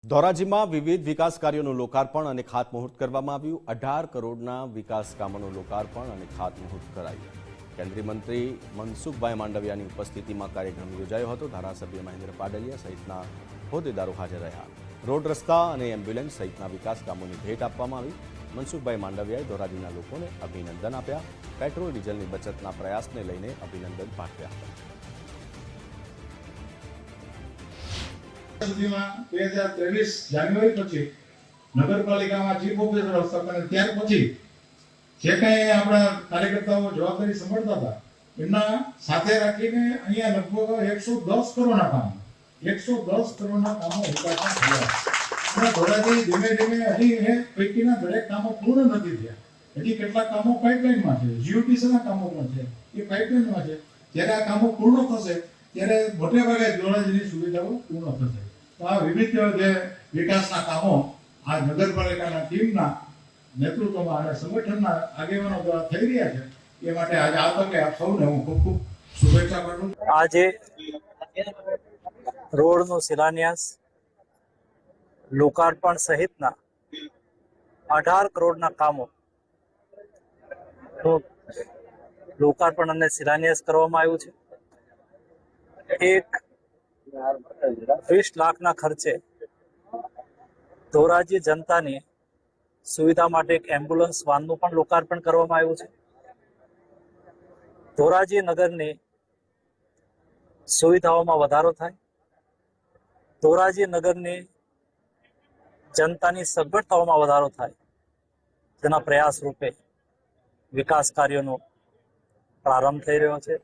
ધોરાજીમાં વિવિધ વિકાસ કાર્યોનું લોકાર્પણ અને ખાતમુહૂર્ત કરવામાં આવ્યું। 18 કરોડના વિકાસ કામોનું લોકાર્પણ અને ખાતમુહૂર્ત કરાયું। કેન્દ્રીય મંત્રી મનસુખભાઈ માંડવિયાની ઉપસ્થિતિમાં કાર્યક્રમ યોજાયો હતો। ધારાસભ્ય મહેન્દ્ર પાડલિયા સહિતના હોદ્દેદારો હાજર રહ્યા। રોડ રસ્તા અને એમ્બ્યુલન્સ સહિતના વિકાસ કામોની ભેટ આપવામાં આવી। મનસુખભાઈ માંડવિયાએ ધોરાજીના લોકોને અભિનંદન આપ્યા। પેટ્રોલ ડીઝલની બચતના પ્રયાસને લઈને અભિનંદન પાઠવ્યા હતા। 2023 જાન્યુઆરી પછી નગરપાલિકામાં ચીફ ઓફિસર હસ્તક અને ત્યાર પછી જે કંઈ આપણા કાર્યકર્તાઓ જવાબદારી સંભાળતા હતા એમના સાથે રાખીને અહીંયા લગભગ 110 કરોડના કામો 110 કરોડના કામો વિકાસના થયા। અને ધોરાજી ધીમે ધીમે હજી એ પૈકીના દરેક કામો પૂર્ણ નથી થયા। હજી કેટલાક કામો પાઇપલાઇનમાં છે, જીઓટીસીના કામો પણ છે, એ પાઇપલાઇનમાં છે। જ્યારે આ કામો પૂર્ણ થશે ત્યારે મોટે ભાગે ધોરાજીની સુવિધાઓ પૂર્ણ થશે। તો આ વિવિધ જે વિકાસના કામો આ નગરપાલિકાના ટીમના નેતૃત્વમાં અને સંગઠનના આગેવાનો દ્વારા થઈ રહ્યા છે। એ માટે આજે આ તકે આપ સૌને હું ખૂબ ખૂબ શુભેચ્છા પાઠવું છું। આજે રોડનો શિલાન્યાસ, લોકાર્પણ સહિતના 18 કરોડના કામો લોકાર્પણ અને શિલાન્યાસ કરવામાં આવ્યું છે। એક 20 લાખના ખર્ચે ધોરાજી જનતાની સુવિધા માટે એક એમ્બ્યુલન્સ વાનનું પણ લોકાર્પણ કરવામાં આવ્યું છે। ધોરાજી નગરની સુવિધાઓમાં વધારો થાય, ધોરાજી નગરની જનતાની સગવડતાઓમાં વધારો થાય તેના પ્રયાસ રૂપે વિકાસ કાર્યોનો પ્રારંભ થઈ રહ્યો છે।